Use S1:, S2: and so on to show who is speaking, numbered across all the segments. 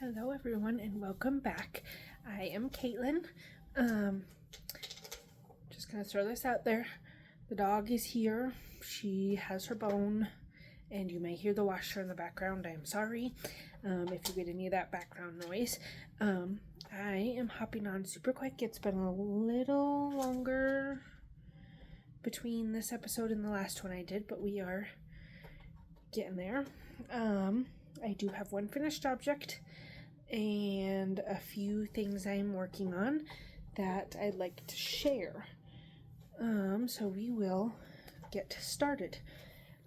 S1: Hello everyone and welcome back. I am Caitlin. Just gonna throw this out there. The dog is here. She has her bone and you may hear the washer in the background. I am sorry if you get any of that background noise. I am hopping on super quick. It's been a little longer between this episode and the last one I did, but we are getting there. I do have one finished object and a few things I'm working on that I'd like to share. So we will get started.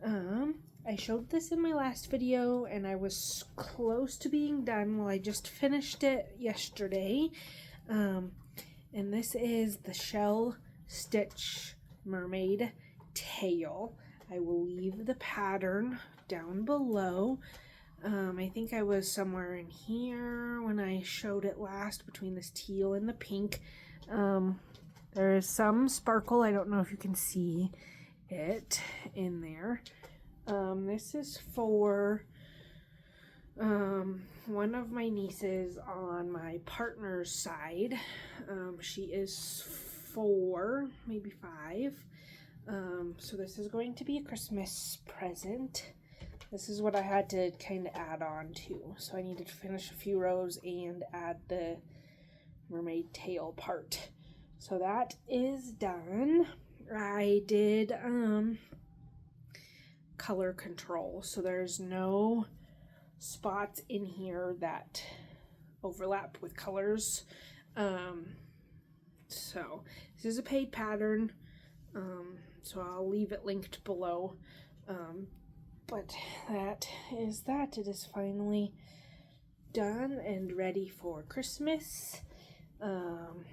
S1: I showed this in my last video and I was close to being done. Well, I just finished it yesterday. And this is the shell stitch mermaid tail. I will leave the pattern down below. I think I was somewhere in here when I showed it last, between this teal and the pink. There is some sparkle. I don't know if you can see it in there. This is for one of my nieces on my partner's side. She is 4, maybe 5. So this is going to be a Christmas present. This is what I had to kind of add on to. So I needed to finish a few rows and add the mermaid tail part. So that is done. I did color control. So there's no spots in here that overlap with colors. So this is a paid pattern. So I'll leave it linked below. But that is that. It is finally done and ready for Christmas. So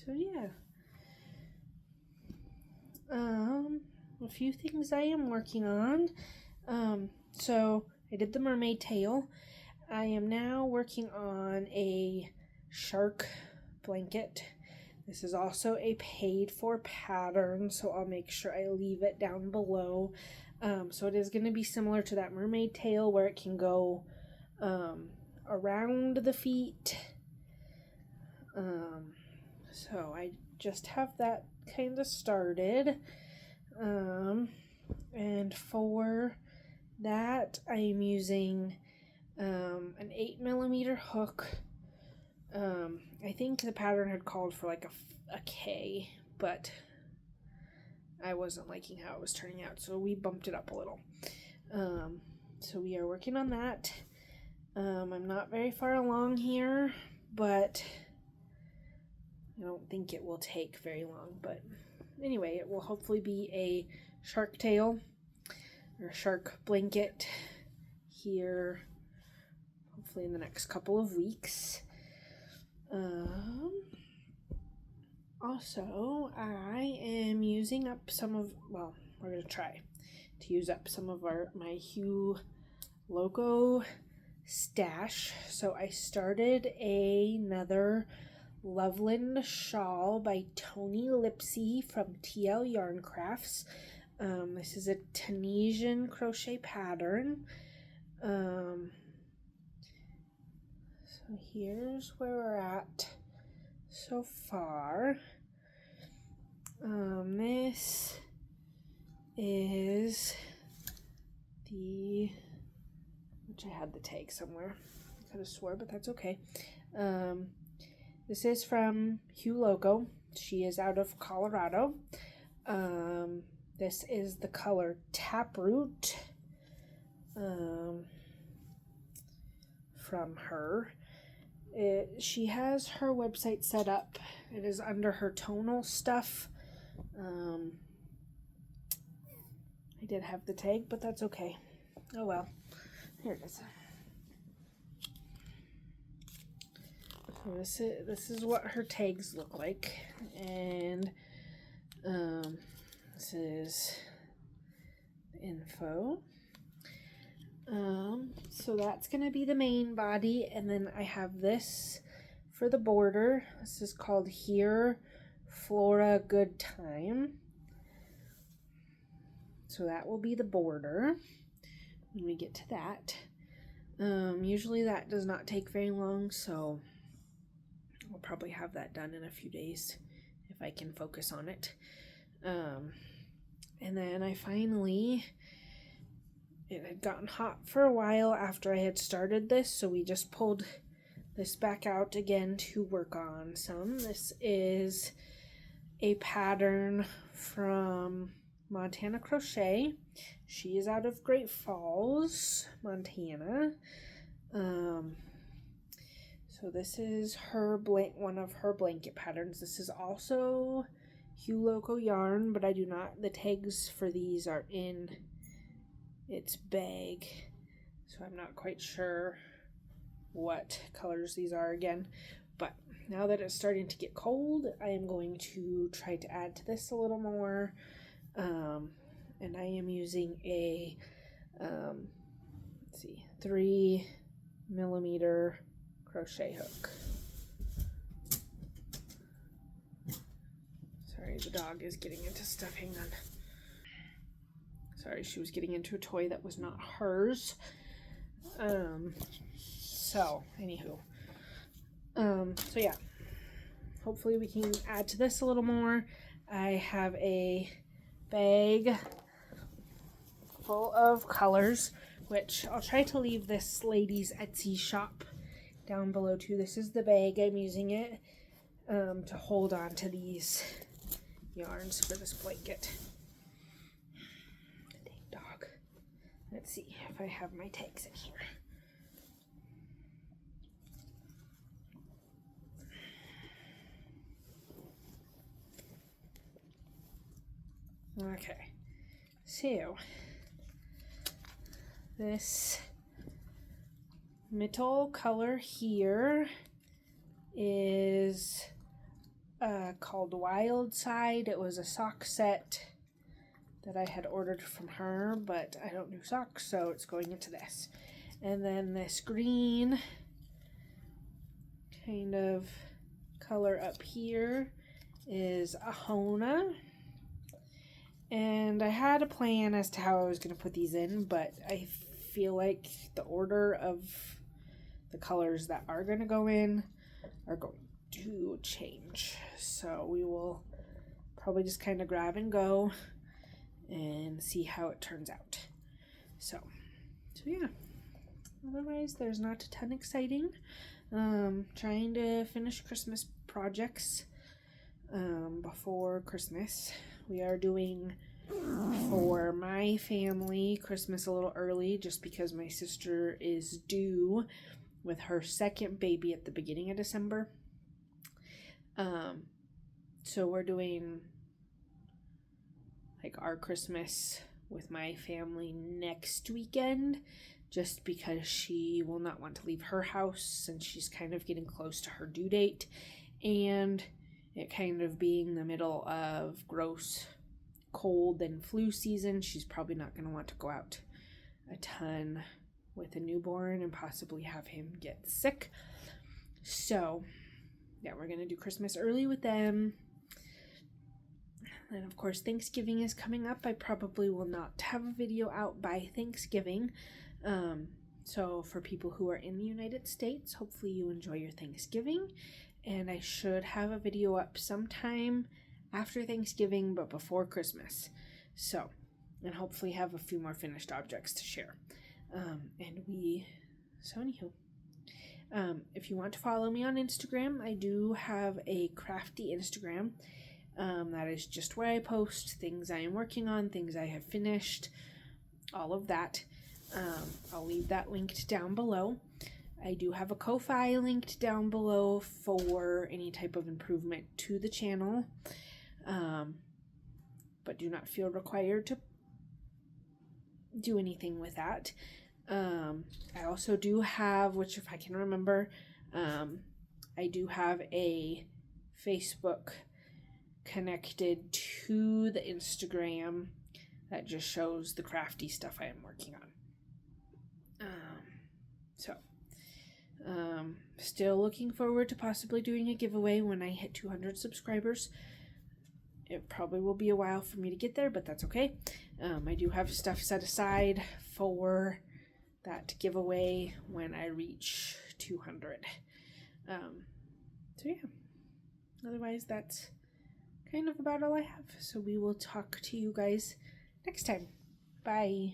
S1: yeah. A few things I am working on. So I did the mermaid tail. I am now working on a shark blanket. This is also a paid for pattern, so I'll make sure I leave it down below. So it is going to be similar to that mermaid tail where it can go around the feet. So I just have that kind of started. And for that I am using an 8mm hook. I think the pattern had called for like a K, but I wasn't liking how it was turning out, so we bumped it up a little. So we are working on that. I'm not very far along here, but I don't think it will take very long. But anyway, it will hopefully be a shark tail or shark blanket here, hopefully in the next couple of weeks. Also, I am using up we're going to try to use up some of my Loco stash. So I started another Loveland shawl by Toni Lipsey from TL Yarn Crafts. This is a Tunisian crochet pattern. So here's where we're at so far. This is which I had the tag somewhere. I could have swore, but that's okay. This is from Loco. She is out of Colorado. This is the color Taproot from her. She has her website set up. It is under her tonal stuff. I did have the tag, but that's okay. Oh well. Here it is. So this is what her tags look like, and this is the info. So that's gonna be the main body, and then I have this for the border. This is called Here Flora Good Time. So that will be the border when we get to that. Usually that does not take very long, so I'll probably have that done in a few days if I can focus on it. And then I finally, it had gotten hot for a while after I had started this, so we just pulled this back out again to work on some. This is a pattern from Montana Crochet. She is out of Great Falls, Montana. So this is her one of her blanket patterns. This is also Loco yarn, but I do not, the tags for these are in its bag, so I'm not quite sure what colors these are again. But now that it's starting to get cold, I am going to try to add to this a little more. And I am using a 3mm crochet hook. Sorry, the dog is getting into stuff. Hang on. Sorry, she was getting into a toy that was not hers. So yeah, hopefully we can add to this a little more. I have a bag full of colors, which I'll try to leave this lady's Etsy shop down below too. This is the bag I'm using it to hold on to these yarns for this blanket. Dang dog. Let's see if I have my tags in here. Okay, so this middle color here is called Wild Side. It was a sock set that I had ordered from her, but I don't do socks, so it's going into this. And then this green kind of color up here is Ahona. And I had a plan as to how I was going to put these in, but I feel like the order of the colors that are going to go in are going to change. So we will probably just kind of grab and go and see how it turns out. So yeah. Otherwise, there's not a ton exciting. Trying to finish Christmas projects before Christmas. We are doing, for my family, Christmas a little early just because my sister is due with her second baby at the beginning of December. So we're doing like our Christmas with my family next weekend just because she will not want to leave her house since she's kind of getting close to her due date, and it kind of being the middle of gross cold and flu season, she's probably not going to want to go out a ton with a newborn and possibly have him get sick. So yeah, we're going to do Christmas early with them. And of course, Thanksgiving is coming up. I probably will not have a video out by Thanksgiving. So for people who are in the United States, hopefully you enjoy your Thanksgiving. And I should have a video up sometime after Thanksgiving, but before Christmas. So, and hopefully have a few more finished objects to share. Anywho, if you want to follow me on Instagram, I do have a crafty Instagram. That is just where I post things I am working on, things I have finished, all of that. I'll leave that linked down below. I do have a Ko-Fi linked down below for any type of improvement to the channel, but do not feel required to do anything with that. I also do have, which if I can remember, I do have a Facebook connected to the Instagram that just shows the crafty stuff I am working on. Still looking forward to possibly doing a giveaway when I hit 200 subscribers. It probably will be a while for me to get there, but that's okay. I do have stuff set aside for that giveaway when I reach 200. So yeah, otherwise that's kind of about all I have. So we will talk to you guys next time. Bye.